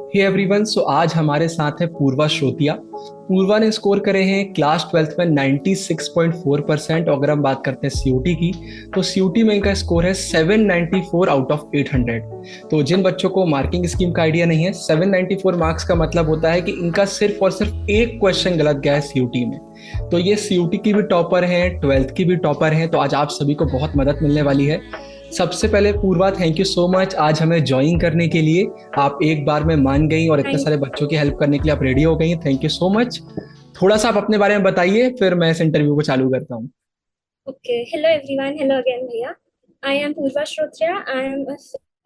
Hey everyone, सो आज हमारे साथ है पूर्वा श्रोतिया। पूर्वा ने स्कोर करे हैं क्लास 12th में 96.4%। अगर हम बात करते हैं सीयूटी की, तो सीयूटी में इनका स्कोर है 794 आउट ऑफ 800। तो जिन बच्चों को मार्किंग स्कीम का आइडिया नहीं है, 794 मार्क्स का मतलब होता है कि इनका सिर्फ और सिर्फ एक क्वेश्चन गलत गया है सीयूटी में। तो ये सीयूटी की भी टॉपर हैं, 12th की भी टॉपर हैं, तो आज आप सभी को बहुत मदद मिलने वाली है। सबसे पहले पूर्वा, थैंक यू सो मच आज हमें ज्वाइन करने के लिए। आप एक बार में मान गई और इतने थैंक सारे बच्चों की हेल्प करने के लिए आप रेडी हो गई हैं। Thank you so much. थोड़ा सा आप अपने बारे में बताइए, फिर मैं इस इंटरव्यू को चालू करता हूँ। Okay. Hello everyone. Hello again, Bhaiya. I am Purva Shrotriya. I am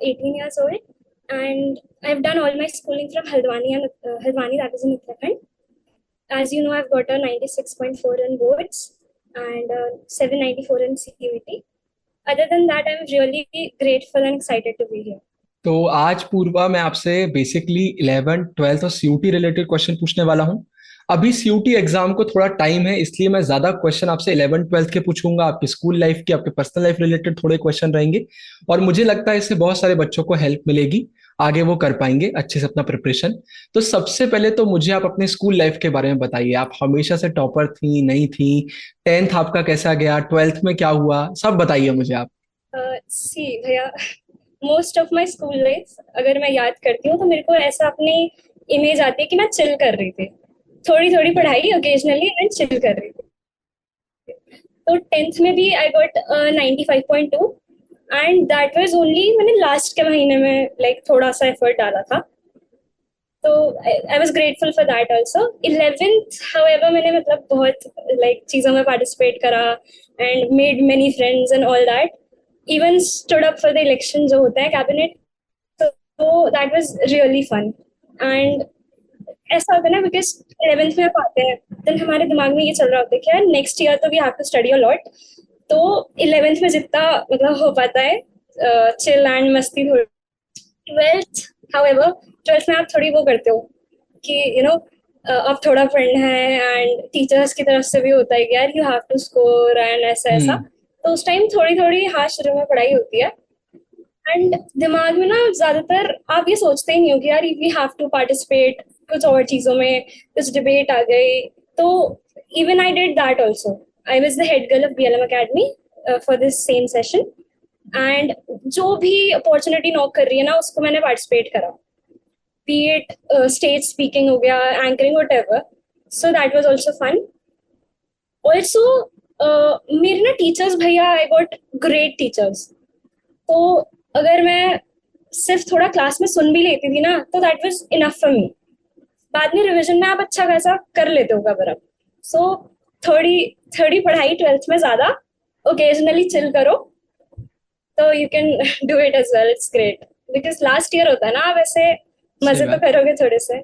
18 years old, and I've done all my schooling from Haldwani Haldwani, that is in Uttarakhand. As you know, I've got a 96.4 in boards and 794 in CUET. Other than that, I'm really grateful and excited to be here. तो आज पूर्वा मैं आपसे basically 11 12 और CUT related question पूछने वाला हूँ। अभी CUT exam को थोड़ा टाइम है, इसलिए मैं ज्यादा क्वेश्चन आपसे 11 12 के पूछूंगा। आपके स्कूल लाइफ के, आपके पर्सनल लाइफ रिलेटेड थोड़े क्वेश्चन रहेंगे, और मुझे लगता है इससे बहुत सारे बच्चों को हेल्प मिलेगी, आगे वो कर पाएंगे अच्छे से अपना प्रिपरेशन। तो सबसे पहले तो मुझे आप अपने स्कूल लाइफ के बारे में बताइए। आप हमेशा से टॉपर थी, नहीं थी? 10th आपका कैसा गया? 12th में क्या हुआ, सब बताइए मुझे आप। सी भैया, most of my school life अगर मैं याद करती हूँ तो मेरे को ऐसा अपनी इमेज आती है कि मैं चिल कर रही थी, थोड़ी थोड़ी पढ़ाई ओकेजनली एंड चिल कर रही थी। तो टेंथ में भी I got 95.2, and that was only मैंने लास्ट के महीने में थोड़ा सा एफर्ट डाला था। तो I was grateful for that also. 11th however मैंने बहुत चीज़ों में पार्टिसिपेट करा and made many friends and all that. Even stood up for the election जो होता है कैबिनेट, तो that was really fun. And ऐसा होता है ना, बिकॉज 11th में आप आते हैं, देन हमारे दिमाग में ये चल रहा होता है कि यार नेक्स्ट ईयर तो we have to study a lot. तो 11th में जितना हो पाता है चिल एंड मस्ती थोड़ी। 12th हाउएवर, 12th में आप थोड़ी वो करते हो कि आप थोड़ा फ्रेंड है, एंड टीचर्स की तरफ से भी होता है कि यार you have to score and ऐसा ऐसा। हम्म। तो उस टाइम थोड़ी थोड़ी हाँ शुरू में पढ़ाई होती है, एंड दिमाग में ना ज्यादातर आप ये सोचते ही नहीं हो कि यार वी हैव टू पार्टिसिपेट कुछ और चीजों में, कुछ डिबेट आ गई। तो even I did that also. I was the head girl of BLM academy for this same session, and जो भी अपॉर्चुनिटी नॉक कर रही है ना उसको मैंने पार्टिसिपेट करा, बी इट स्टेज स्पीकिंग हो गया, anchoring, whatever. So that was also fun. Also मेरे ना टीचर्स भैया, आई गॉट ग्रेट टीचर्स। तो अगर मैं सिर्फ थोड़ा क्लास में सुन भी लेती थी ना तो that was enough for me. बाद में रिवीजन में आप अच्छा खासा कर लेते हो कवर अप। सो थोड़ी थोड़ी पढ़ाई 12th में ज्यादा, ओकेजनली चिल करो, तो you can do it as well. It's great because last year होता है ना, आप ऐसे सही मजे तो बात। करोगे थोड़े से।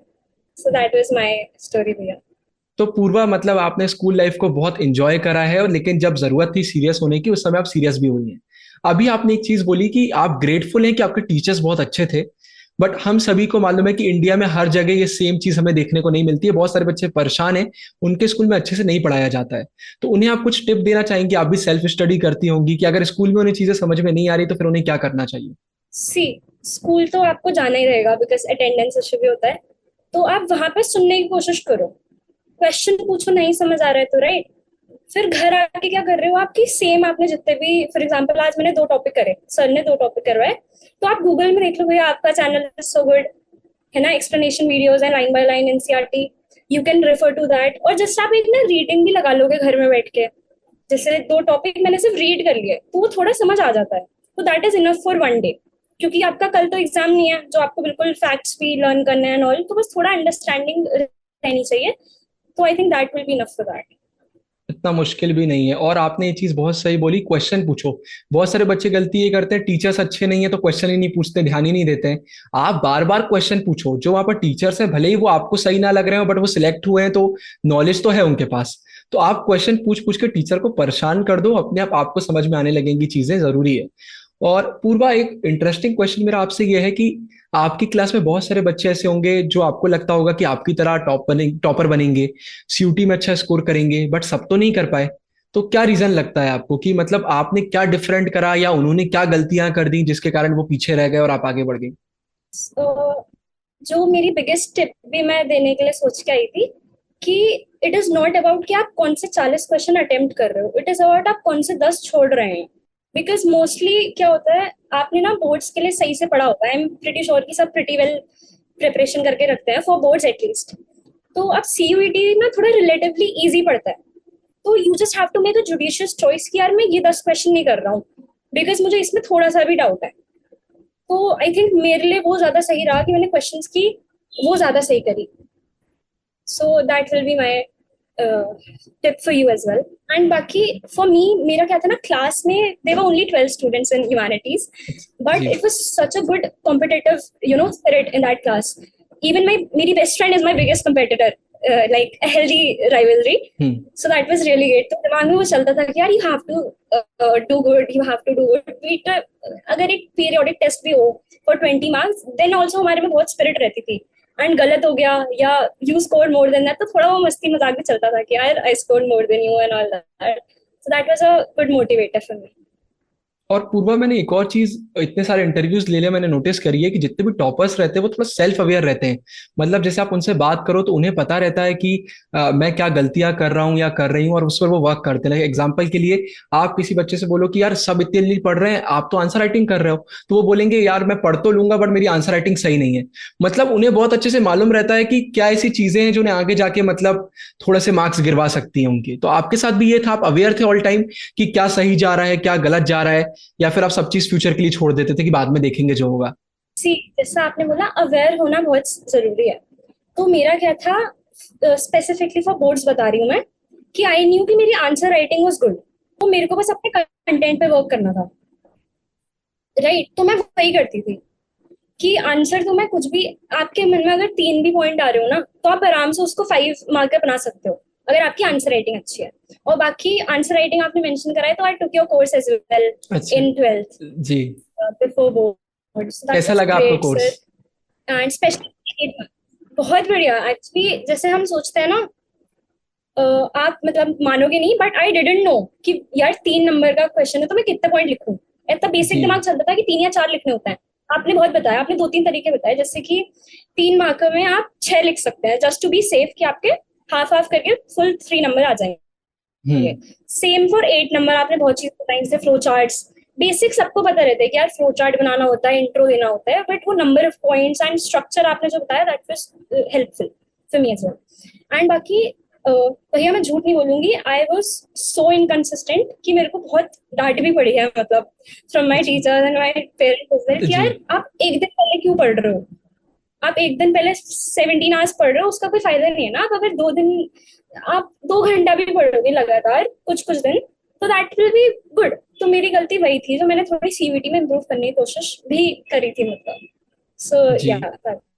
सो दैट वाज माय स्टोरी भैया। तो पूर्वा, मतलब आपने स्कूल लाइफ को बहुत एंजॉय करा है, और लेकिन जब जरूरत थी सीरियस होने की, उस समय आप सीरियस भी हुई हैं। अभी आपने एक चीज बोली कि आप ग्रेटफुल हैं कि आपके टीचर्स बहुत अच्छे थे। बट हम सभी को मालूम है कि इंडिया में हर जगह ये सेम चीज हमें देखने को नहीं मिलती है। बहुत सारे बच्चे परेशान हैं, उनके स्कूल में अच्छे से नहीं पढ़ाया जाता है। तो उन्हें आप कुछ टिप देना चाहेंगे? आप भी सेल्फ स्टडी करती होंगी, कि अगर स्कूल में उन्हें चीजें समझ में नहीं आ रही तो फिर उन्हें क्या करना चाहिए? सी स्कूल तो आपको जाना ही रहेगा बिकॉज अटेंडेंस इशू भी होता है। तो आप वहां पे सुनने की कोशिश करो, क्वेश्चन पूछो, नहीं समझ आ रहा है तो राइट। फिर घर आके क्या कर रहे हो आपकी सेम, आपने जितने भी, फॉर एग्जांपल आज मैंने 2 टॉपिक करे, सर ने 2 टॉपिक करवाए, तो आप गूगल में देख लो भैया, आपका चैनल इज सो गुड है ना, explanation videos and line by line NCERT, you can refer to that. और जस्ट आप एक ना रीडिंग भी लगा लोगे घर में बैठ के, जैसे 2 टॉपिक मैंने सिर्फ रीड कर लिए तो वो थोड़ा समझ आ जाता है। तो that is enough for one day, क्योंकि आपका कल तो एग्जाम नहीं है जो आपको बिल्कुल फैक्ट्स भी लर्न करने हैं ऑल, तो बस थोड़ा अंडरस्टैंडिंग रहनी चाहिए। तो I think that will be enough for that. इतना मुश्किल भी नहीं है। और आपने ये चीज बहुत सही बोली, क्वेश्चन पूछो। बहुत सारे बच्चे गलती ये करते हैं, टीचर्स अच्छे नहीं है तो क्वेश्चन ही नहीं पूछते, ध्यान ही नहीं देते हैं। आप बार बार क्वेश्चन पूछो। जो वहां पर टीचर्स है, भले ही वो आपको सही ना लग रहे हो, बट वो सिलेक्ट हुए हैं तो नॉलेज तो है उनके पास। तो आप क्वेश्चन पूछ पूछ के टीचर को परेशान कर दो, अपने आप आपको समझ में आने लगेंगी चीजें, जरूरी है। और पूर्वा, एक इंटरेस्टिंग क्वेश्चन मेरा आपसे ये है कि आपकी क्लास में बहुत सारे बच्चे ऐसे होंगे जो आपको लगता होगा कि आपकी तरह टॉपर बनेंगे, सीयूटी में अच्छा स्कोर करेंगे, बट सब तो नहीं कर पाए। तो क्या रीजन लगता है आपको, कि मतलब आपने क्या डिफरेंट करा, या उन्होंने क्या गलतियां कर दी जिसके कारण वो पीछे रह गए और आप आगे बढ़ गई? जो मेरी बिगेस्ट टिप भी मैं देने के लिए सोच के आई थी कि इट इज नॉट अबाउट कि आप कौन से 40 क्वेश्चन अटेम्प्ट कर रहे हो, इट इज अबाउट आप कौन से 10 छोड़ रहे हैं। बिकॉज मोस्टली क्या होता है, आपने ना बोर्ड्स के लिए सही से पढ़ा होगा, आई एम प्रिटी श्योर कि सब प्रिटी वेल प्रिपरेशन करके रखते हैं फॉर बोर्ड्स एटलीस्ट। तो अब सीयूईटी ना थोड़ा रिलेटिवली इजी पड़ता है, तो you just have to make a judicious choice कि यार मैं ये 10 क्वेश्चन नहीं कर रहा हूँ बिकॉज मुझे इसमें थोड़ा सा भी डाउट है। तो आई थिंक मेरे लिए वो ज्यादा सही रहा कि मैंने क्वेश्चंस की वो ज्यादा सही करी। So that will be my tip for you as well. And बाकी फॉर मी, मेरा क्या था ना, क्लास में there were only 12 students in humanities, but जी। It was such a good competitive spirit in that class. Even my मेरी best friend is my biggest competitor, like a healthy rivalry. Hmm. So that was really great. तो दिमाग में वो चलता था कि यार you have to do good, you have to do good. अगर एक periodic test भी हो for 20 marks, then also हमारे में बहुत spirit रहती थी। And गलत हो गया या you scored more than that, तो थोड़ा वो मस्ती मजाक भी चलता था कि यार I scored more than you and all that. So that was a good motivator for me. और पूर्वा, मैंने एक और चीज इतने सारे इंटरव्यूज ले लिया, मैंने नोटिस करी है कि जितने भी टॉपर्स रहते हैं वो थोड़ा सेल्फ अवेयर रहते हैं। मतलब जैसे आप उनसे बात करो तो उन्हें पता रहता है कि मैं क्या गलतियां कर रहा हूँ या कर रही हूँ, और उस पर वो वर्क करते हैं। एग्जाम्पल के लिए, आप किसी बच्चे से बोलो कि यार सब इतनी जल्दी पढ़ रहे हैं, आप तो आंसर राइटिंग कर रहे हो, तो वो बोलेंगे यार मैं पढ़ तो लूंगा बट मेरी आंसर राइटिंग सही नहीं है। मतलब उन्हें बहुत अच्छे से मालूम रहता है कि क्या ऐसी चीजें हैं जो उन्हें आगे जाके मतलब थोड़े से मार्क्स गिरवा सकती हैं उनके। तो आपके साथ भी ये था, आप अवेयर थे ऑल टाइम कि क्या सही जा रहा है क्या गलत जा रहा है, या फिर आप सब चीज फ्यूचर के लिए छोड़ देते थे कि बाद में देखेंगे जो होगा? सी, जैसा आपने बोला अवेयर होना बहुत जरूरी है। तो मेरा क्या था, स्पेसिफिकली फॉर बोर्ड्स बता रही हूँ मैं, कि आई न्यू कि मेरी आंसर राइटिंग वाज गुड, तो मेरे को बस अपने कंटेंट पे वर्क करना था। राइट, तो मैं वही करती थी कि आंसर तो मैं कुछ भी, आपके मन में अगर 3 भी पॉइंट आ रहे हो ना, तो आप आराम से उसको 5 मार्क का बना सकते हो अगर आपकी आंसर राइटिंग अच्छी है। और बाकी आंसर राइटिंग आपने मेंशन करा है, तो I took your course as well अच्छा। इन 12th जी। बिफोर बोर्ड, सो दैट कैसा वाज लगा आपको great course? Sir. And specially बहुत बढ़िया एक्चुअली। जैसे हम सोचते हैं ना, आप मतलब मानोगे नहीं, बट आई डिडंट नो कि यार 3 नंबर का क्वेश्चन है तो मैं कितने पॉइंट लिखूं। इतना बेसिक जी। दिमाग चलता था कि 3 या 4 लिखने होते हैं। आपने बहुत बताया, आपने 2-3 तरीके बताए, जैसे कि 3 मार्कर में आप 6 लिख सकते हैं जस्ट टू बी सेफ, कि आपके हाफ हाफ करके फुल 3 नंबर आ जाएंगे। हम्म। सेम फॉर 8 नंबर, आपने बहुत चीज बताई, जैसे फ्लो चार्ट्स। बेसिक सबको पता रहता है कि यार फ्लो चार्ट बनाना होता है, इंट्रो देना होता है, बट वो number of points and structure आपने जो बताया, that was helpful for me as well. And बाकी भैया मैं झूठ नहीं बोलूंगी, आई वॉज सो इनकंसिस्टेंट कि मेरे को बहुत डांट भी पड़ी है, मतलब फ्रॉम माई अच्छा। टीचर्स एंड माई पेरेंट्स कि जी। यार आप एक दिन पहले क्यों पढ़ रहे हो, आप एक दिन पहले 17 आवर्स पढ़ रहे हो, उसका कोई फायदा नहीं है ना। आप अगर 2 दिन, आप 2 घंटा भी पढ़ोगे लगातार कुछ कुछ दिन, तो दैट विल बी गुड। तो मेरी गलती वही थी, जो मैंने थोड़ी सीवीटी में इम्प्रूव करने की कोशिश भी करी थी, मतलब। सो जी। या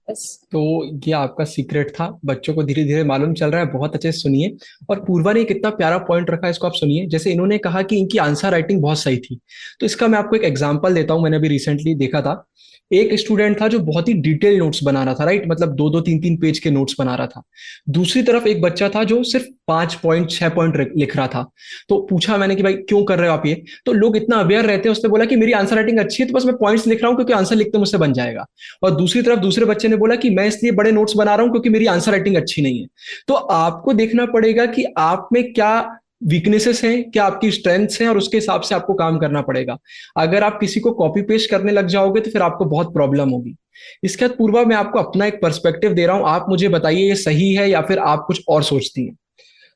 बस। तो ये आपका सीक्रेट था, बच्चों को धीरे धीरे मालूम चल रहा है, बहुत अच्छे से सुनिए। और पूर्वा ने कितना प्यारा पॉइंट रखा है, इसको आप सुनिए। जैसे इन्होंने कहा कि इनकी आंसर राइटिंग बहुत सही थी, तो इसका मैं आपको एक एग्जांपल देता हूं। मैंने अभी रिसेंटली देखा था, एक स्टूडेंट था जो बहुत ही डिटेल नोट्स बना रहा था, राइट, मतलब 2-2 3-3 पेज के नोट्स बना रहा था। दूसरी तरफ एक बच्चा था जो सिर्फ 5 पॉइंट 6 पॉइंट लिख रहा था। तो पूछा मैंने कि भाई क्यों कर रहे हो आप ये? तो लोग इतना अवेयर रहते हैं, उसने बोला कि मेरी आंसर राइटिंग अच्छी है तो बस मैं पॉइंट्स लिख रहा हूँ क्योंकि आंसर लिखते मुझसे बन जाएगा। और दूसरी तरफ दूसरे बच्चे ने बोला कि मैं इसलिए बड़े नोट्स बना रहा हूं क्योंकि मेरी आंसर राइटिंग अच्छी नहीं है। तो आपको देखना पड़ेगा कि आप में क्या वीकनेसेस हैं, क्या आपकी स्ट्रेंथ्स हैं, और उसके हिसाब से आपको काम करना पड़ेगा। अगर आप किसी को कॉपी पेस्ट करने लग जाओगे तो फिर आपको बहुत प्रॉब्लम होगी। इसके बाद पूर्वा, मैं आपको अपना एक पर्सपेक्टिव दे रहा हूं, आप मुझे बताइए ये सही है या फिर आप कुछ और सोचती हैं।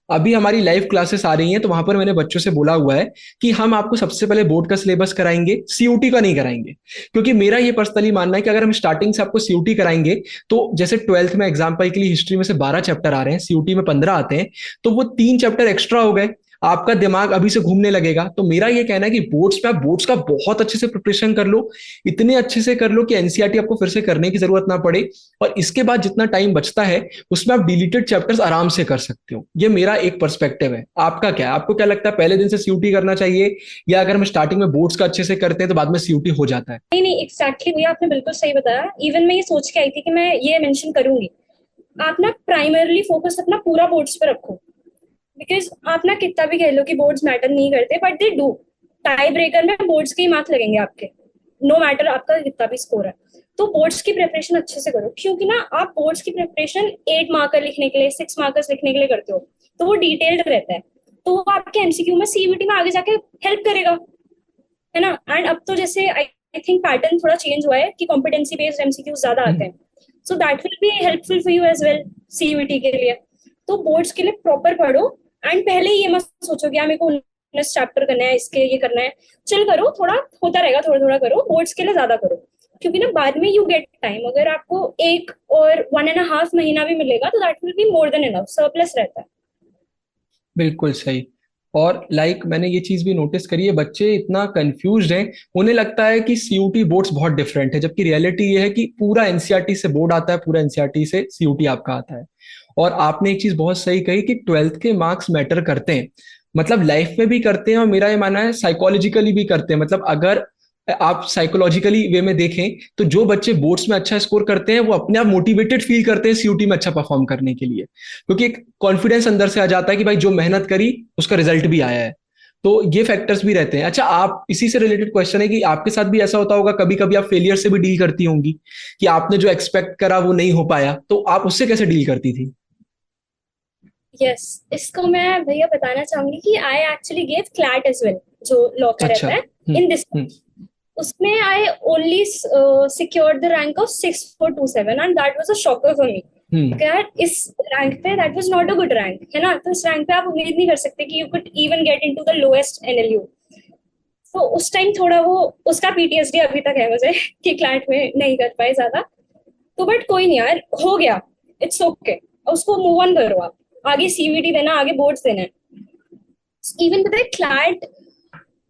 अभी हमारी लाइव क्लासेस आ रही हैं, तो वहां पर मैंने बच्चों से बोला हुआ है कि हम आपको सबसे पहले बोर्ड का सिलेबस कराएंगे, सीयूटी का नहीं कराएंगे। क्योंकि मेरा ये पर्सनली मानना है कि अगर हम स्टार्टिंग से आपको सीयूटी कराएंगे, तो जैसे 12th में एग्जाम्पल के लिए हिस्ट्री में से 12 चैप्टर आ रहे हैं, सीयूटी में 15 आते हैं, तो वो 3 चैप्टर एक्स्ट्रा हो गए, आपका दिमाग अभी से घूमने लगेगा। तो मेरा ये कहना है कि बोर्ड्स पे आप बोर्ड्स का बहुत अच्छे से प्रिपरेशन कर लो, इतने अच्छे से कर लो कि एनसीईआरटी आपको फिर से करने की जरूरत ना पड़े। और इसके बाद जितना टाइम बचता है उसमें आप डिलीटेड चैप्टर्स आराम से कर सकते हो। ये मेरा एक पर्सपेक्टिव है, आपका क्या है? आपको क्या लगता है, पहले दिन से सीयूटी करना चाहिए, या अगर हम स्टार्टिंग में बोर्ड्स का अच्छे से करते हैं तो बाद में सीयूटी हो जाता है? नहीं नहीं, एग्जैक्टली भैया आपने बिल्कुल सही बताया। इवन मैं ये सोच के आई थी कि मैं ये मेंशन करूंगी, आप ना प्राइमरली फोकस अपना पूरा बोर्ड्स पे रखो। बिकॉज आप ना कितना भी कह लो कि बोर्ड्स मैटर नहीं करते, but they do. Tie breaker में बोर्ड्स के ही मार्क्स लगेंगे आपके, नो मैटर आपका कितना भी स्कोर है। तो बोर्ड्स की प्रिपरेशन अच्छे से करो, क्योंकि ना आप बोर्ड्स की प्रिपरेशन 8 मार्कर लिखने के लिए, 6 मार्कर्स लिखने के लिए करते हो, तो वो डिटेल्ड रहता है, तो वो आपके एमसीक्यू में, सीयूईटी में आगे जाके हेल्प करेगा, है ना। एंड अब तो जैसे आई थिंक पैटर्न थोड़ा चेंज हुआ है कि कॉम्पिटेंसी बेस्ड एमसीक्यू ज्यादा आते हम्म। हैं, so that will be helpful for you as well CUET के लिए। तो बोर्ड्स के लिए प्रॉपर पढ़ो, एंड पहले ही ये मत सोचो कि मेरे को 19 चैप्टर करना है, इसके ये करना है, चिल करो, थोड़ा होता रहेगा, थोड़ा थोड़ा करो, बोर्ड्स के लिए ज्यादा करो, क्योंकि ना बाद में यू गेट टाइम, अगर आपको 1 और 1.5 महीना भी मिलेगा तो that will be more than enough, surplus रहता है। बिल्कुल सही। और मैंने ये चीज भी नोटिस करी है, बच्चे इतना कंफ्यूज्ड हैं, उन्हें लगता है कि सीयूटी बोर्ड्स बहुत डिफरेंट है, जबकि रियलिटी ये है कि पूरा एनसीईआरटी से बोर्ड आता है, पूरा एनसीईआरटी से सीयूटी आपका आता है। और आपने एक चीज बहुत सही कही कि ट्वेल्थ के मार्क्स मैटर करते हैं, मतलब लाइफ में भी करते हैं, और मेरा ये मानना है साइकोलॉजिकली भी करते हैं। मतलब अगर आप साइकोलॉजिकली वे में देखें तो जो बच्चे बोर्ड्स में अच्छा स्कोर करते हैं वो अपने आप मोटिवेटेड फील करते हैं सीयूटी में अच्छा परफॉर्म करने के लिए, क्योंकि एक कॉन्फिडेंस अंदर से आ जाता है कि भाई जो मेहनत करी उसका रिजल्ट भी आया है। तो ये फैक्टर्स भी रहते हैं। अच्छा, आप इसी से रिलेटेड क्वेश्चन है कि आपके साथ भी ऐसा होता होगा, कभी कभी आप फेलियर से भी डील करती होंगी, कि आपने जो एक्सपेक्ट करा वो नहीं हो पाया, तो आप उससे कैसे डील करती थी? यस, इसको मैं भैया बताना चाहूंगी कि I actually gave CLAT as well, जो लॉ का अच्छा। रहता है हम्म। In this, hmm. उसमें I only secured the rank of 6427, and that was a shocker for me. Hmm. यार इस रैंक पे that was not a good rank, है ना, तो इस रैंक पे आप उम्मीद नहीं कर सकते कि you could even get into the lowest NLU. तो उस टाइम थोड़ा वो, उसका पीटीएसडी अभी तक है मुझे कि क्लाइंट में नहीं कर पाए ज्यादा। तो बट कोई नहीं यार, हो गया, इट्स ओके, उसको मूव ऑन करो, आप आगे सीवीटी देना, आगे बोर्ड्स देना है। इवन पता है client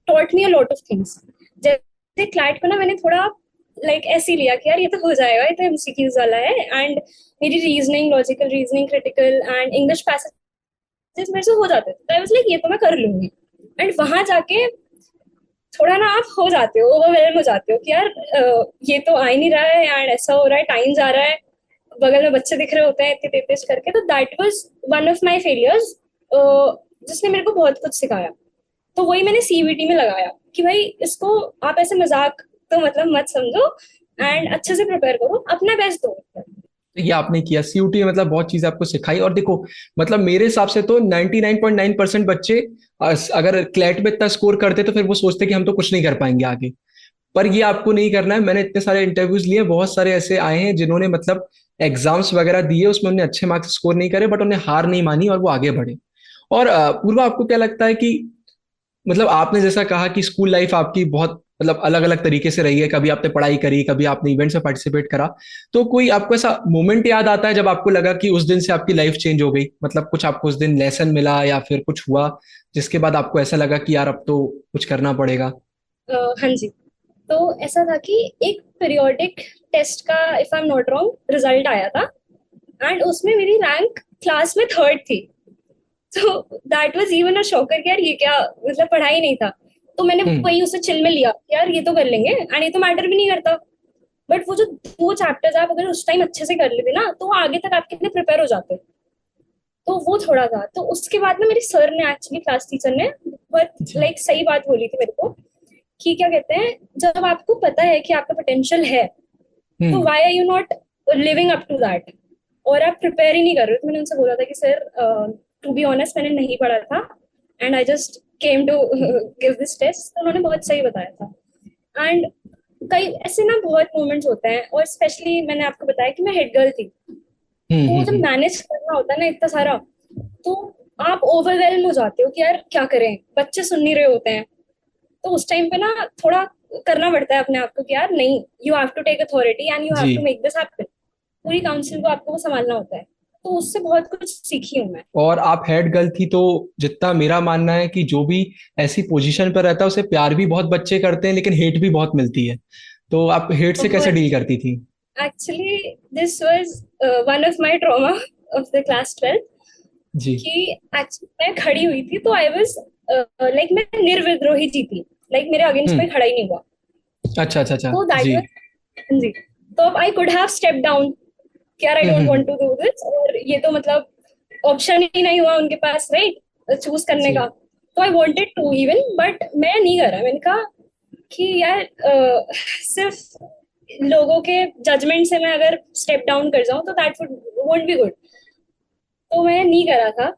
taught me a lot of things. जैसे क्लाइंट को ना मैंने थोड़ा ऐसे ही लिया कि यार ये तो हो जाएगा, ये तो एमसीक्यूज वाला है, एंड मेरी reasoning, logical reasoning, critical and English passage मेरे से हो जाते थे, तो आई वाज लाइक ये तो मैं कर लूंगी। एंड वहां जाके थोड़ा ना आप हो जाते हो, ओवरवेलम हो जाते हो कि यार ये तो आ ही नहीं रहा है, यार ऐसा हो रहा है, टाइम जा रहा है, बगल में बच्चे दिख रहे होते हैं इतने तेज करके। तो that was one of my failures, जिसने मेरे को बहुत कुछ सिखाया। तो वही मैंने सीवीटी में लगाया कि भाई इसको आप ऐसे मजाक तो मतलब मत समझो, एंड अच्छे से प्रिपेयर करो, अपना बेस्ट दो। ये आपने किया सीयूटी, मतलब बहुत चीजें आपको सिखाई। और देखो, मतलब मेरे हिसाब से तो 99.9% बच्चे अगर क्लैट में इतना स्कोर करते तो फिर वो सोचते कि हम तो कुछ नहीं कर पाएंगे आगे। पर ये आपको नहीं करना है। मैंने इतने सारे इंटरव्यूज लिए, बहुत सारे ऐसे आए हैं जिन्होंने मतलब एग्जाम्स वगैरह दिए, उसमें उन्हें अच्छे मार्क्स स्कोर नहीं करे, बट उन्हें हार नहीं मानी और वो आगे बढ़े। और पूर्वा, आपको क्या लगता है कि मतलब आपने जैसा कहा कि स्कूल लाइफ आपकी बहुत मतलब अलग अलग तरीके से रही है, कभी आपने पढ़ाई करी, कभी आपने इवेंट्स में पार्टिसिपेट करा, तो कोई आपको ऐसा मोमेंट याद आता है जब आपको लगा कि उस दिन से आपकी लाइफ चेंज हो गई? मतलब कुछ आपको उस दिन लेसन मिला या फिर कुछ हुआ जिसके बाद आपको ऐसा लगा कि यार अब तो कुछ करना पड़ेगा? हाँ जी, तो ऐसा था कि एक पीरियोडिक टेस्ट का, if I am not wrong, result आया था, एंड उसमें मेरी रैंक क्लास में थर्ड थी। तो that was even a shocker कि यार ये क्या, मतलब पढ़ाई नहीं था। तो मैंने हम्म। वही उसे चिल में लिया, यार ये तो कर लेंगे, एंड ये तो मैटर भी नहीं करता। बट वो जो 2 चैप्टर्स आप अगर उस टाइम अच्छे से कर लेते ना, तो वो आगे तक आपके लिए प्रिपेयर हो जाते। तो वो थोड़ा था। तो उसके बाद ना मेरे सर ने, एक्चुअली क्लास टीचर ने बहुत जी। सही बात बोली थी मेरे को, कि क्या कहते हैं, जब आपको पता है कि आपका पोटेंशियल है, तो hmm. Why are you not living up to that, और आप प्रिपेयर ही नहीं कर रहे हो। तो मैंने उनसे बोला था कि सर, टू बी ऑनेस्ट मैंने नहीं पढ़ा था, and I just came to give this test. तो उन्होंने बहुत सही बताया था। एंड कई ऐसे ना बहुत मोमेंट्स होते हैं, और स्पेशली मैंने आपको बताया कि मैं हेड गर्ल थी, हम्म। तो जब हम्म। मैनेज करना होता है ना इतना सारा, तो आप ओवरवेल्म हो जाते हो कि यार क्या करें, बच्चे सुन नहीं रहे होते हैं। तो उस टाइम पे ना थोड़ा करना पड़ता है अपने आप को कि यार नहीं, you have to take authority and you have जी। To make this happen. पूरी काउंसिल को आपको वो संभालना होता है। तो उससे बहुत कुछ सीखी हूँ मैं। और आप हेड गर्ल थी, तो जितना मेरा मानना है कि जो भी ऐसी पोजीशन पर रहता है उसे प्यार भी बहुत बच्चे करते हैं, लेकिन हेट भी बहुत मिलती है। तो आप हेट से कैसे बहुत, डील करती थी? Actually this was one of my trauma of the class 12, जी। कि एक्चुअली मैं खड़ी हुई थी, तो आई वाज मैं निर्विद्रोही जी थी, मेरे अगेंस्ट कोई हम्म। खड़ा ही नहीं हुआ। अच्छा अच्छा अच्छा। तो दैट जी। वाज, जी, तो अब I could have step down कि यार I don't want to do this, और ये तो मतलब ऑप्शन ही नहीं हुआ उनके पास, राइट, चूज करने जी। का। तो I wanted to even, but मैं नहीं करा। मैंने कहा कि यार सिर्फ लोगों के जजमेंट से मैं अगर स्टेप डाउन कर जाऊं तो दैट वुड बी गुड। तो मैं नहीं करा था।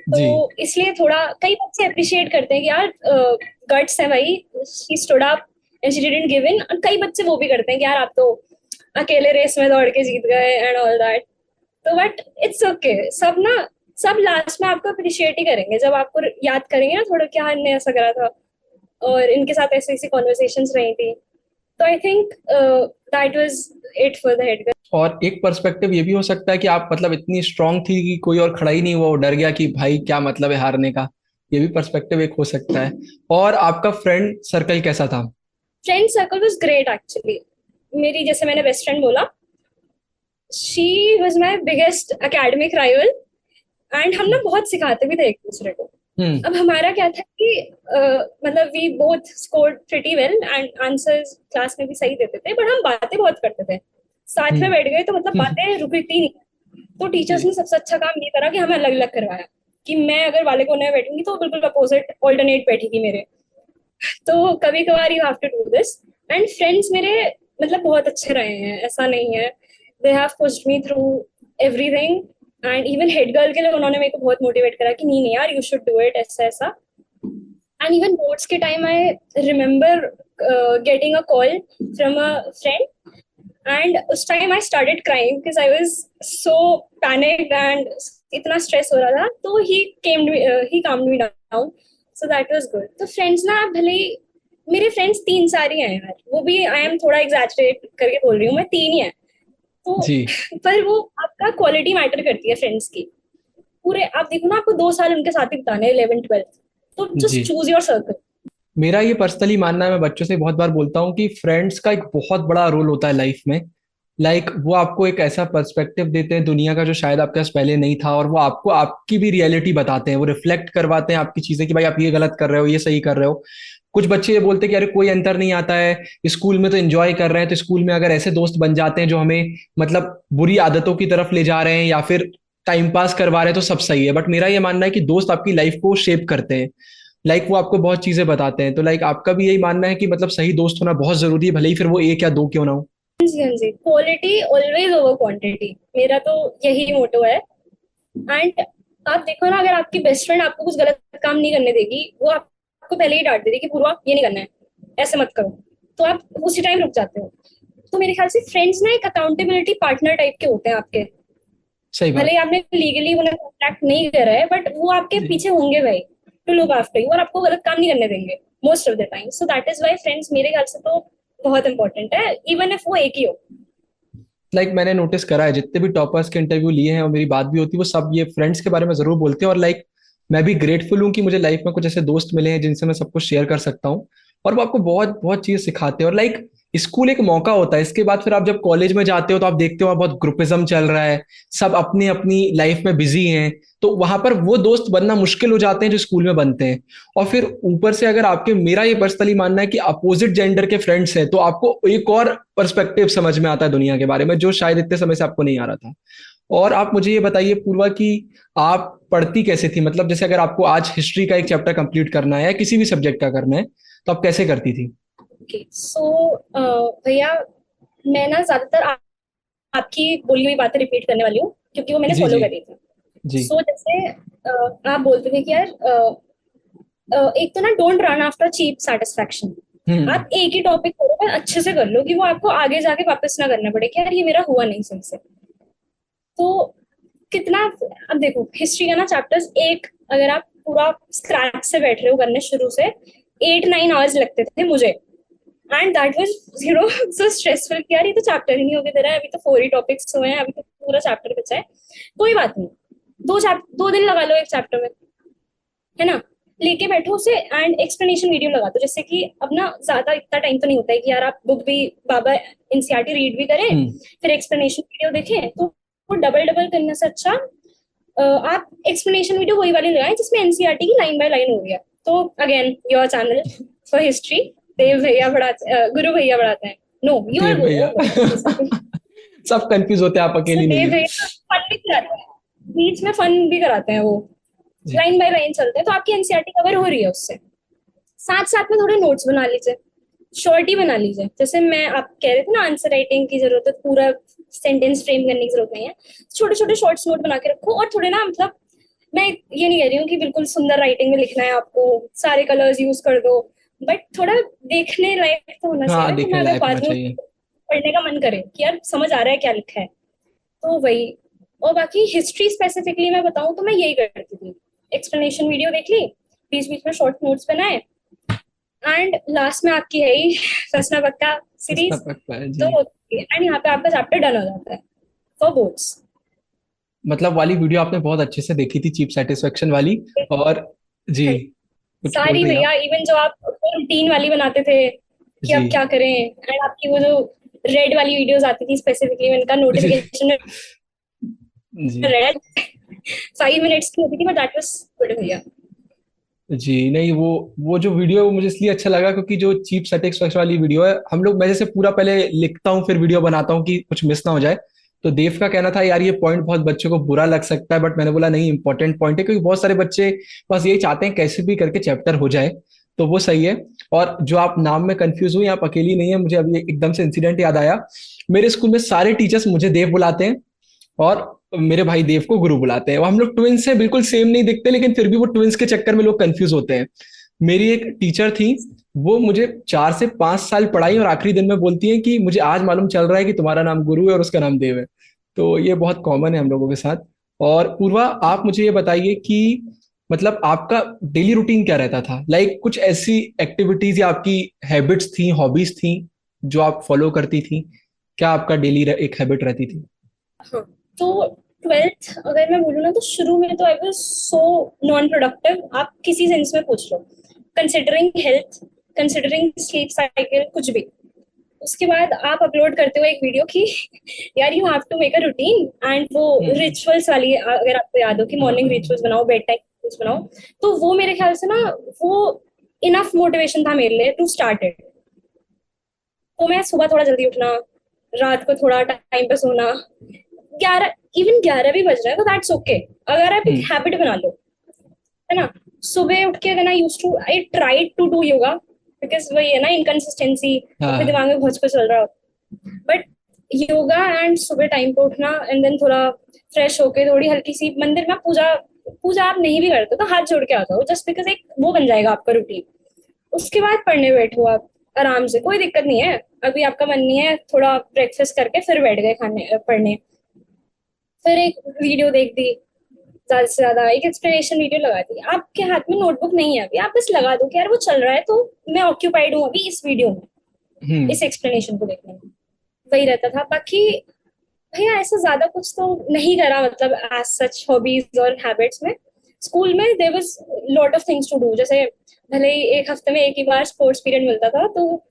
तो जी इसलिए थोड़ा कई बच्चे अप्रिशिएट करते हैं कि यार गट्स है भाई, she stood up and she didn't give in. कई बच्चे वो भी करते हैं कि यार आप तो अकेले रेस में दौड़ के जीत गए एंड ऑल दैट। तो बट इट्स ओके, सब ना, सब लास्ट में आपको अप्रिशिएट ही करेंगे जब आपको याद करेंगे ना थोड़ा, क्या इनने ऐसा करा था और इनके साथ ऐसी ऐसी कॉन्वर्सेशंस रही थी। तो I think that was it for the head. और एक पर्सपेक्टिव ये भी हो सकता है कि आप मतलब इतनी स्ट्रांग थी कि कोई और खड़ा ही नहीं हुआ, वो डर गया कि भाई क्या मतलब है हारने का। ये भी पर्सपेक्टिव एक हो सकता है। और आपका फ्रेंड सर्कल कैसा था? Friend circle was great actually. मेरी, जैसे मैंने बेस्ट फ्रेंड बोला, she was my biggest academic rival. And हम ना बहुत सिखाते भी थे एक दूसरे को। हम्म। अब हमारा क्या था कि मतलब we both scored pretty well and answers class में भी सही देते थे, बट हम बातें बहुत करते थे। साथ में हम्म। बैठ गए तो मतलब बातें रुकती नहीं। तो टीचर्स जी ने सबसे अच्छा काम ये करा कि हमें अलग अलग करवाया, कि मैं अगर वाले कोने में बैठूंगी तो बिल्कुल अपोजिट ऑल्टरनेट बैठेगी मेरे। तो कभी कभार you have to do this. And friends मेरे मतलब बहुत अच्छे रहे हैं, ऐसा नहीं है। They have pushed me through everything. And even head girl के लिए उन्होंने मेरे को बहुत मोटिवेट करा कि नहीं नहीं यार, यू शुड डू इट, ऐसा ऐसा। एंड इवन बोर्ड्स के time I remember getting a call from a friend. And उस time I started crying because I was so panicked and इतना स्ट्रेस हो रहा था। तो he calmed me down. So that was good. तो friends ना, भले ही मेरे फ्रेंड्स तीन सारे हैं यार, वो भी आई एम थोड़ा एग्जैजरेट करके बोल रही हूँ, मैं तीन ही है। तो जी। पर वो आपका क्वालिटी मैटर करती है फ्रेंड्स की। पूरे आप देखो ना, आपको 2 साल उनके साथ ही बिताने, 11th 12th। तो जी जस्ट चूज योर सर्कल। मेरा ये पर्सनली मानना है, मैं बच्चों से बहुत बार बोलता हूँ कि फ्रेंड्स का एक बहुत बड़ा रोल होता है लाइफ में। वो आपको एक ऐसा पर्सपेक्टिव देते हैं दुनिया का जो शायद आपके पास पहले नहीं था, और वो आपको आपकी भी रियलिटी बताते हैं, वो रिफ्लेक्ट करवाते हैं आपकी चीजें कि भाई आप ये गलत कर रहे हो, ये सही कर रहे हो। कुछ बच्चे ये बोलते हैं कि अरे कोई अंतर नहीं आता है, स्कूल में तो एंजॉय कर रहे हैं, तो स्कूल में अगर ऐसे दोस्त बन जाते हैं जो हमें मतलब बुरी आदतों की तरफ ले जा रहे हैं या फिर टाइम पास करवा रहे हैं तो सब सही है। बट मेरा ये मानना है कि दोस्त आपकी लाइफ को शेप करते हैं। वो आपको बहुत चीजें बताते हैं। तो आपका भी यही मानना है कि मतलब सही दोस्त होना बहुत जरूरी है, भले ही फिर वो एक या दो क्यों ना हो? हाँ जी, हाँ जी, क्वालिटी ऑलवेज ओवर क्वांटिटी, मेरा तो यही मोटो है। एंड आप देखो ना, अगर आपकी बेस्ट फ्रेंड आपको कुछ गलत काम नहीं करने देगी, वो आपको पहले ही डांट देगी कि पूर्वा ये नहीं करना है, ऐसे मत करो। तो आप उसी टाइम रुक जाते हो। तो मेरे ख्याल से फ्रेंड्स ना एक अकाउंटेबिलिटी पार्टनर टाइप के होते हैं आपके। सही भले बात। ही आपने लीगली उन्हें कॉन्टैक्ट नहीं करा है, बट वो आपके जी। पीछे होंगे भाई, टू लुक आफ्टर यू, और आपको गलत काम नहीं करने देंगे most of the time. So that is why friends मेरे ख्याल से तो बहुत इंपॉर्टेंट है, इवन इफ वो एक ही हो। मैंने नोटिस करा है जितने भी टॉपर्स के इंटरव्यू लिए हैं और मेरी बात भी होती है, वो सब ये फ्रेंड्स के बारे में जरूर बोलते हैं। और मैं भी ग्रेटफुल हूँ कि मुझे लाइफ में कुछ ऐसे दोस्त मिले हैं जिनसे मैं सब कुछ शेयर कर सकता हूँ। और वो आपको बहुत बहुत चीज सिखाते हैं। और स्कूल एक मौका होता है, इसके बाद फिर आप जब कॉलेज में जाते हो तो आप देखते हो वहाँ बहुत ग्रुपिज्म चल रहा है, सब अपनी अपनी लाइफ में बिजी हैं। तो वहां पर वो दोस्त बनना मुश्किल हो जाते हैं जो स्कूल में बनते हैं। और फिर ऊपर से अगर आपके, मेरा ये पर्सनली मानना है कि अपोजिट जेंडर के फ्रेंड्स हैं तो आपको एक और पर्सपेक्टिव समझ में आता है दुनिया के बारे में, जो शायद इतने समय से आपको नहीं आ रहा था। और आप मुझे ये बताइए पूर्वा कि आप पढ़ती कैसे थी? मतलब जैसे अगर आपको आज हिस्ट्री का एक चैप्टर कंप्लीट करना है या किसी भी सब्जेक्ट का करना है तो आप कैसे करती थी? ओके सो भैया, मैं ना ज्यादातर आपकी बोली हुई बातें रिपीट करने वाली हूँ, क्योंकि वो मैंने जी फॉलो जी। करी थी। जी। सो जैसे आप बोलते थे कि यार एक तो ना, don't run after cheap satisfaction. Hmm. आप एक ही टॉपिक करो पर अच्छे से कर लो, कि वो आपको आगे जाके वापस ना करना पड़े कि यार ये मेरा हुआ नहीं सही से। तो कितना, अब देखो हिस्ट्री का ना चैप्टर्स एक, अगर आप पूरा स्क्रैच से बैठ रहे हो करने शुरू से, 8-9 आवर्स लगते थे मुझे। And that was so stressful कि यार ये तो चैप्टर ही नहीं होके दे रहा है, अभी तो 4 ही टॉपिक्स हुए हैं, अभी तो पूरा चैप्टर बचा है। कोई बात नहीं, 2 दिन लगा लो एक चैप्टर में, है ना। लेके बैठो उसे एंड एक्सप्लेनेशन वीडियो लगा दो। जैसे कि अब ना ज्यादा इतना टाइम तो नहीं होता है कि यार आप बुक भी बाबा एनसीईआरटी रीड भी करें हम्म। फिर एक्सप्लेनेशन वीडियो देखें। तो वो डबल डबल करने से अच्छा आप एक्सप्लेनेशन वीडियो वही वाली लगाएं जिसमें एनसीईआरटी की लाइन बाय लाइन हो रही है। तो again your channel for history, Dev भैया पढ़ाते, गुरु भैया पढ़ाते हैं। नो, यू आर देव गुरु, भैया। बेसिकली। सब कंफ्यूज होते हैं, आप सो अकेली नहीं देव है। भैया फन भी कराते हैं, बीच में फन भी कराते हैं वो, जी। लाइन बाय लाइन चलते हैं। तो आपकी एनसीईआरटी कवर हो रही है उससे। साथ साथ में थोड़े नोट्स बना लीजिए, शॉर्ट ही बना लीजिए। जैसे मैं आप कह रहे थे ना आंसर राइटिंग की जरूरत है, पूरा सेंटेंस फ्रेम करने की जरूरत नहीं है। छोटे छोटे शॉर्ट्स नोट बना के रखो, और थोड़े ना मतलब मैं ये नहीं कह रही हूँ कि बिल्कुल सुंदर राइटिंग में लिखना है आपको, सारे कलर्स यूज कर दो, बट थोड़ा देखने लायक तो होना चाहिए हाँ, ना, कि देखने मैं अगर लायक होना बाद में चाहिए। पढ़ने का मन करे कि यार समझ आ रहा है क्या लिखा है, तो वही। और बाकी हिस्ट्री स्पेसिफिकली मैं बताऊं तो मैं यही करती थी, एक्सप्लेनेशन वीडियो देख ली, बीच बीच में शॉर्ट नोट्स बनाए, एंड लास्ट में आपकी है ही फंसना पक्का इसका सीरीज, पक्का है तो जी। एंड यहाँ पे आपका चैप्टर डन हो जाता है फॉर बोर्ड्स। मतलब वाली वीडियो आपने बहुत अच्छे से देखी थी, चीप सेटिस्फेक्शन वाली। और जी, कुछ बोल सारी रही हैं भैया, आप? इवन जो आप रूटीन वाली बनाते थे कि जी। अब क्या करें, एंड आपकी वो जो रेड वाली वीडियोस आती थी स्पेसिफिकली, उनका जी। नोटिफिकेशन जी। रेड 5 मिनट्स की होती थी, बट दैट वाज गुड भैया। जी नहीं, वो जो वीडियो है वो मुझे इसलिए अच्छा लगा क्योंकि जो चीप सेटिस्फेक्शन वाली वीडियो है, हम लोग, मैं जैसे पूरा पहले लिखता हूँ फिर वीडियो बनाता हूँ कि कुछ मिस ना हो जाए। तो देव का कहना था यार ये पॉइंट बहुत बच्चों को बुरा लग सकता है, बट मैंने बोला नहीं, इंपॉर्टेंट पॉइंट है क्योंकि बहुत सारे बच्चे बस यही चाहते हैं कैसे भी करके चैप्टर हो जाए। तो वो सही है। और जो आप नाम में कंफ्यूज हुई, आप अकेली नहीं है, मुझे अभी एकदम से इंसिडेंट याद आया। मेरे स्कूल में सारे टीचर्स मुझे देव बुलाते हैं, और मेरे भाई देव को गुरु बुलाते हैं। वो हम लोग ट्विंस हैं, बिल्कुल सेम नहीं दिखते, लेकिन फिर भी वो ट्विंस के चक्कर में लोग कंफ्यूज होते हैं। मेरी एक टीचर थी, वो मुझे 4 से 5 साल पढ़ाई और आखिरी दिन में बोलती है कि मुझे आज मालूम चल रहा है कि तुम्हारा नाम गुरु है और उसका नाम देव है। तो ये बहुत कॉमन है हम लोगों के साथ। और पूर्वा, आप मुझे ये बताइए कि मतलब आपका डेली रूटीन क्या रहता था, लाइक कुछ ऐसी एक्टिविटीज या आपकी हैबिट्स थी, हॉबीज थी जो आप फॉलो करती थी? क्या आपका डेली एक हैबिट रहती थी? हाँ, तो ट्वेल्थ अगर मैं बोलूँ ना, तो शुरू में तो I was so non productive, आप किसी सेंस में पूछ लो, considering health, considering sleep cycle, कुछ भी। उसके बाद आप अपलोड करते हो एक वीडियो की यार you have to make a routine, and वो हम्म। रिचुअल्स वाली, अगर आपको याद हो कि मॉर्निंग हाँ। रिचुअल्स बनाओ, बेड टाइम रिचुअल्स बनाओ, तो वो मेरे ख्याल से ना, वो इनफ मोटिवेशन था मेरे लिए टू स्टार्ट इट। तो मैं सुबह थोड़ा जल्दी उठना, रात को थोड़ा टाइम पे सोना, 11, इवन 11 भी बज रहा है तो दैट्स ओके, अगर आप एक हम्म। हैबिट बना लो, है ना। सुबह उठ के then I tried to do yoga, because वही है ना, इनकंसिस्टेंसी, अपने हाँ। दिमाग में बहुत कुछ चल रहा हो, बट योगा एंड सुबह टाइम पे उठना, एंड देन थोड़ा फ्रेश होके थोड़ी हल्की सी मंदिर में पूजा, पूजा आप नहीं भी करते तो हाथ जोड़ के आ जाओ, जस्ट बिकॉज एक वो बन जाएगा आपका रूटीन। उसके बाद पढ़ने बैठो आप आराम से, कोई दिक्कत नहीं है। अभी आपका मन नहीं है, थोड़ा ब्रेकफास्ट करके फिर बैठ गए खाने पढ़ने, फिर एक वीडियो देख दी, ज्यादा से ज्यादा एक एक्सप्लेनेशन वीडियो लगा दी। आपके हाथ में नोटबुक नहीं है अभी, आप बस लगा दो कि यार वो चल रहा है तो मैं ऑक्यूपाइड हूँ अभी इस वीडियो में, हम्म। इस एक्सप्लेनेशन को देखने में, वही रहता था। बाकी भैया ऐसा ज्यादा कुछ तो नहीं करा, मतलब एज सच हॉबीज और हैबिट्स में। स्कूल में there was lot of things to do, जैसे भले ही एक हफ्ते में एक ही बार स्पोर्ट्स पीरियड मिलता था, तो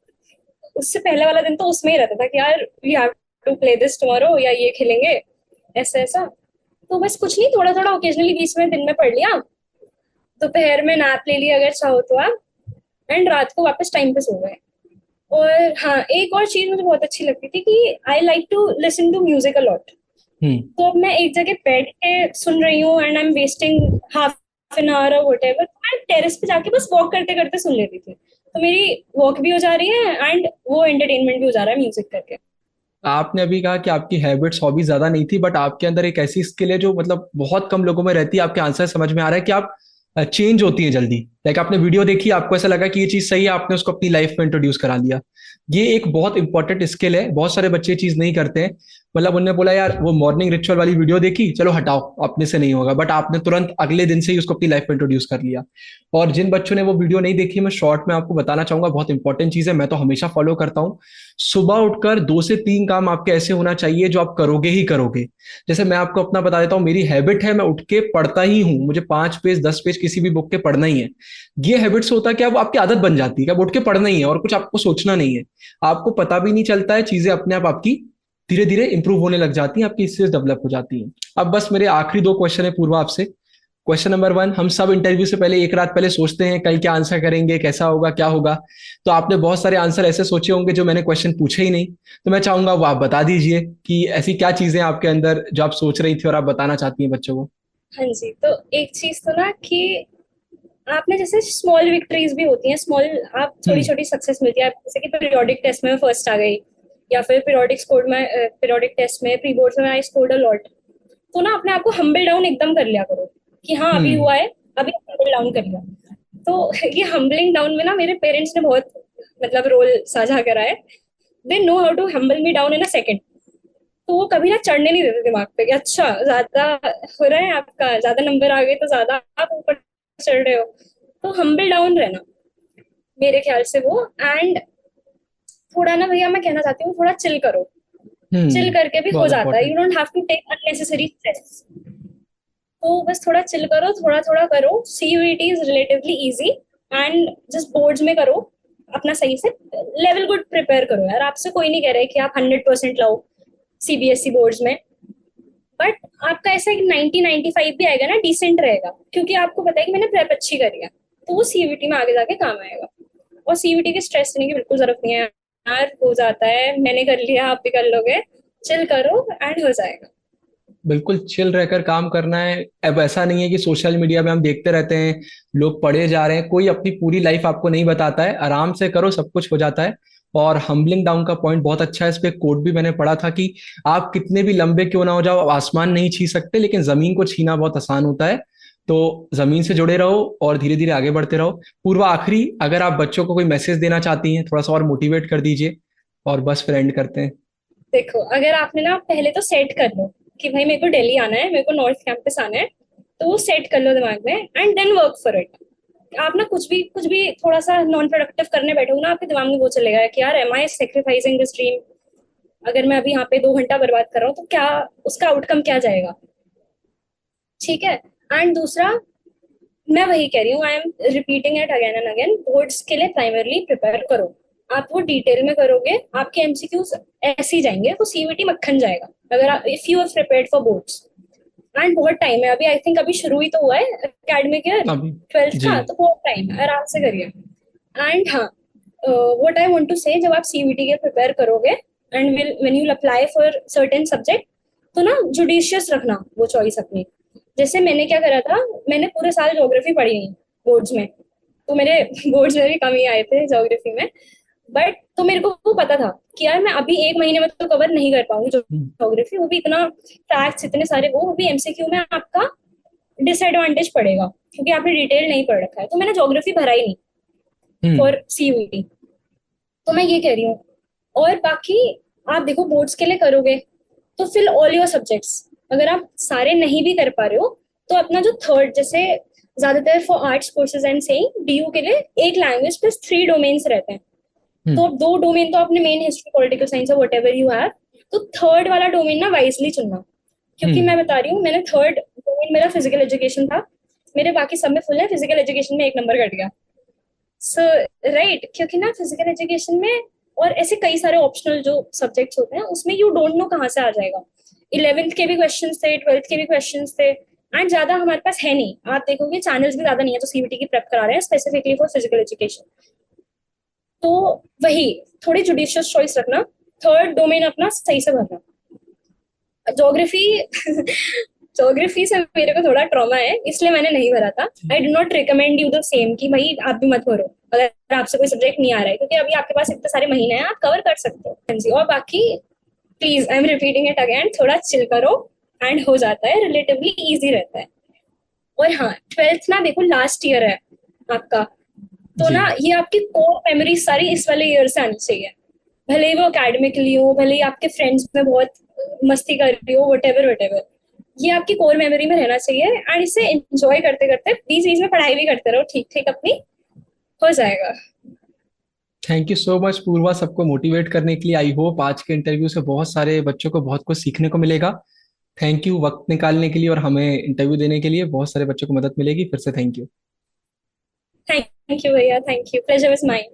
उससे पहले वाला दिन तो उसमें ही रहता था कि यार we have to play this tomorrow, या ये खेलेंगे, ऐसा ऐसा। तो बस कुछ नहीं, थोड़ा थोड़ा ओकेजनली बीच में दिन में पढ़ लिया, दोपहर में नैप ले लिया अगर चाहो तो आप, एंड रात को वापस टाइम पे सो गए। और हाँ, एक और चीज मुझे बहुत अच्छी लगती थी कि I like to listen to music a lot. Hmm. तो अब मैं एक जगह बैठ के सुन रही हूँ and I am wasting half an hour और वट एवर, मैं टेरेस पे जाके बस वॉक करते करते सुन लेती थी, तो मेरी वॉक भी हो जा रही है एंड वो एंटरटेनमेंट भी हो जा रहा है म्यूजिक करके। आपने अभी कहा कि आपकी हैबिट्स, हॉबी ज्यादा नहीं थी, बट आपके अंदर एक ऐसी स्किल है जो मतलब बहुत कम लोगों में रहती है। आपके आंसर समझ में आ रहा है कि आप चेंज होती हैं जल्दी। लाइक आपने वीडियो देखी, आपको ऐसा लगा कि ये चीज सही है, आपने उसको अपनी लाइफ में इंट्रोड्यूस करा लिया। ये एक बहुत इंपॉर्टेंट स्किल है, बहुत सारे बच्चे चीज नहीं करते हैं। मतलब उन्होंने बोला यार वो मॉर्निंग रिचुअल वाली वीडियो देखी, चलो हटाओ, अपने से नहीं होगा, बट आपने तुरंत अगले दिन से ही उसको अपनी लाइफ में इंट्रोड्यूस कर लिया। और जिन बच्चों ने वो वीडियो नहीं देखी, मैं शॉर्ट में आपको बताना चाहूंगा, बहुत इंपॉर्टेंट चीज है, मैं तो हमेशा फॉलो करता हूँ। सुबह उठकर 2 से 3 काम आपके ऐसे होना चाहिए जो आप करोगे ही करोगे। जैसे मैं आपको अपना बता देता हूँ, मेरी हैबिट है, मैं उठ के पढ़ता ही हूँ, मुझे 5 पेज 10 पेज किसी भी बुक के पढ़ना ही है। ये हैबिट से होता है कि अब आपकी आदत बन जाती है कि अब उठ के पढ़ना ही है और कुछ आपको सोचना नहीं है। आपको पता भी नहीं चलता है, चीजें अपने आप आपकी धीरे धीरे इंप्रूव होने लग जाती हैं, आपकी स्किल्स डेवलप हो जाती हैं। अब बस मेरे आखिरी 2 क्वेश्चन है पूर्वा आपसे। क्वेश्चन नंबर 1, हम सब इंटरव्यू से पहले एक रात पहले सोचते हैं कल क्या आंसर करेंगे, कैसा होगा, क्या होगा। तो आपने बहुत सारे आंसर ऐसे सोचे होंगे जो मैंने क्वेश्चन पूछे ही नहीं। तो मैं चाहूंगा वो आप बता दीजिए कि ऐसी क्या चीजें हैं आपके अंदर जो आप सोच रही थी और आप बताना चाहती हैं बच्चों को। हाँ जी, तो एक चीज तो ना कि आपने जैसे स्मॉल विक्ट्रीज भी होती हैं, स्मॉल आप छोटी हम्म। छोटी सक्सेस मिलती है, जैसे कि पीरियोडिक टेस्ट में फर्स्ट आ गई, या फिर पीरियोडिक टेस्ट में प्री बोर्ड में आई स्कोर्ड अ लॉट। तो ना अपने आप को हम्बल डाउन एकदम कर लिया करो कि हाँ अभी हम्म। हुआ है, अभी हम्बल डाउन कर लिया। तो ये हम्बलिंग डाउन में ना मेरे पेरेंट्स ने बहुत मतलब रोल साझा करा है। They know how to humble me down in a second. तो वो कभी ना चढ़ने नहीं देते दिमाग पे कि अच्छा ज्यादा हो रहा है आपका, ज्यादा नंबर आ गए तो ज्यादा आप ऊपर चढ़ रहे हो। तो हम्बल डाउन रहना मेरे ख्याल से वो। एंड थोड़ा ना भैया मैं कहना चाहती हूँ, थोड़ा चिल करो। Chill hmm. करके भी हो बहुत जाता है, important. You don't have to take unnecessary stress. तो बस थोड़ा चिल करो, थोड़ा थोड़ा करो। CUET is relatively easy, and just boards में करो अपना सही से, लेवल गुड प्रिपेयर करो यार। आपसे कोई नहीं कह रहा है कि आप 100% लाओ सीबीएसई बोर्ड्स में, बट आपका ऐसा 90-95 भी आएगा ना, डिसेंट रहेगा, क्योंकि आपको पता है कि मैंने प्रेप अच्छी करी है। तो वो सीयूईटी में आगे जाके काम आएगा। और सीयूईटी की स्ट्रेस लेने की बिल्कुल जरूरत नहीं है यार, हो जाता है, मैंने कर लिया, आप भी कर लोगे। चिल करो एंड हो जाएगा। बिल्कुल चिल रहकर काम करना है। अब ऐसा नहीं है कि सोशल मीडिया पे हम देखते रहते हैं लोग पढ़े जा रहे हैं, कोई अपनी पूरी लाइफ आपको नहीं बताता है। आराम से करो, सब कुछ हो जाता है। और हम्बलिंग डाउन का पॉइंट बहुत अच्छा है। इस पे कोट भी मैंने पढ़ा था कि आप कितने भी लंबे क्यों ना हो जाओ, आप आसमान नहीं छू सकते, लेकिन जमीन को छीना बहुत आसान होता है। तो जमीन से जुड़े रहो और धीरे धीरे आगे बढ़ते रहो। पूर्वा, आखिरी अगर आप बच्चों को कोई मैसेज देना चाहती हैं, थोड़ा सा और मोटिवेट कर दीजिए, और बस फिर एंड करते हैं। देखो, अगर आपने ना पहले तो सेट कर लो कि भाई मेरे को दिल्ली आना है, मेरे को नॉर्थ कैंपस आना है, तो वो सेट कर लो दिमाग में, and then work for it. आप ना कुछ भी थोड़ा सा नॉन प्रोडक्टिव करने बैठो ना, आपके दिमाग में वो चलेगा कि यार am I sacrificing this dream. अगर मैं अभी यहाँ पे 2 घंटा बर्बाद कर रहा हूँ तो क्या उसका आउटकम क्या जाएगा। ठीक है। एंड दूसरा, मैं वही कह रही हूँ, I am repeating it again and again, boards के लिए प्राइमरली प्रिपेयर करो। आप वो डिटेल में करोगे, आपके एमसीक्यूज ऐसे ही जाएंगे, वो सीयूईटी मक्खन जाएगा अगर आप, if you have prepared for boards. And बहुत टाइम है अभी, आई थिंक अभी शुरू ही तो हुआ है एकेडमिक ईयर अभी। ट्वेल्थ जी। का, तो बहुत टाइम है, आराम से करिए। एंड हाँ, व्हाट आई वांट टू से, जब आप सीयूईटी के प्रिपेयर करोगे and when you apply for certain subject, तो ना जुडिशियस रखना वो चॉइस अपनी। जैसे मैंने क्या करा था, मैंने पूरे साल ज्योग्राफी पढ़ी नहीं बोर्ड्स में, तो मेरे बोर्ड्स में भी कम ही आए थे ज्योग्राफी में। बट तो मेरे को वो पता था कि यार मैं अभी 1 महीने में तो कवर नहीं कर पाऊंगी हम्म। ज्योग्राफी, वो भी इतना फैक्ट्स इतने सारे, वो भी एमसीक्यू में आपका डिसएडवांटेज पड़ेगा क्योंकि आपने डिटेल नहीं पढ़ रखा है। तो मैंने ज्योग्राफी भरा ही नहीं हम्म। For CUET. तो मैं ये कह रही हूँ। और बाकी आप देखो, बोर्ड्स के लिए करोगे तो फिल ऑल योर सब्जेक्ट्स। अगर आप सारे नहीं भी कर पा रहे हो, तो अपना जो थर्ड, जैसे ज्यादातर for arts courses and saying DU के लिए एक लैंग्वेज प्लस 3 डोमेन्स रहते हैं। तो हम्म। अब 2 डोमेन तो आपने मेन हिस्ट्री पॉलिटिकल साइंस और वट एवर यू हैव, तो थर्ड वाला डोमेन ना वाइजली चुनना। क्योंकि हम्म। मैं बता रही हूँ, मैंने थर्ड डोमेन मेरा फिजिकल एजुकेशन था, मेरे बाकी सब में फुल है, फिजिकल एजुकेशन में 1 नंबर कट गया। सो राइट, क्योंकि ना फिजिकल एजुकेशन में और ऐसे कई सारे ऑप्शनल जो सब्जेक्ट्स होते हैं उसमें यू डोंट नो कहाँ से आ जाएगा। 11th के भी क्वेश्चन थे, 12th के भी क्वेश्चन थे, एंड ज्यादा हमारे पास है नहीं। आप देखोगे चैनल्स भी ज्यादा नहीं है जो सीबीटी की प्रेप करा रहे हैं स्पेसिफिकली फॉर फिजिकल एजुकेशन। तो वही, थोड़ी जुडिशियस चॉइस रखना, थर्ड डोमेन अपना सही से भरना। ज्योग्राफी ज्योग्राफी से मेरे को थोड़ा ट्रॉमा है, इसलिए मैंने नहीं भरा था। I do not recommend you the same कि भाई आप भी मत भरो अगर आपसे कोई सब्जेक्ट नहीं आ रहा है, क्योंकि अभी आपके पास इतने सारे महीने हैं, आप कवर कर सकते हो। हाँ जी। और बाकी please, I am repeating it again, थोड़ा चिल करो एंड हो जाता है, रिलेटिवली इजी रहता है। और हाँ, ट्वेल्थ ना देखो लास्ट ईयर है आपका, तो जी। ना ये आपकी कोर मेमोरी सारी इस वाले ईयर से आनी चाहिए। भले ही वो अकेडमिकली हो, भले ही आपके फ्रेंड्स में बहुत मस्ती कर रही हो, वट एवर वट एवर, ये आपकी कोर मेमोरी में रहना चाहिए। एंड इसे एंजॉय करते करते बीच बीच में पढ़ाई भी करते रहो, ठीक ठीक अपनी, हो जाएगा। थैंक यू सो मच पूर्वा, सबको मोटिवेट करने के लिए। आई होप आज के इंटरव्यू से बहुत सारे बच्चों को बहुत कुछ सीखने को मिलेगा। थैंक यू वक्त निकालने के लिए और हमें इंटरव्यू देने के लिए। बहुत सारे बच्चों को मदद मिलेगी। फिर से थैंक यू। थैंक यू भैया, thank you, pleasure is mine.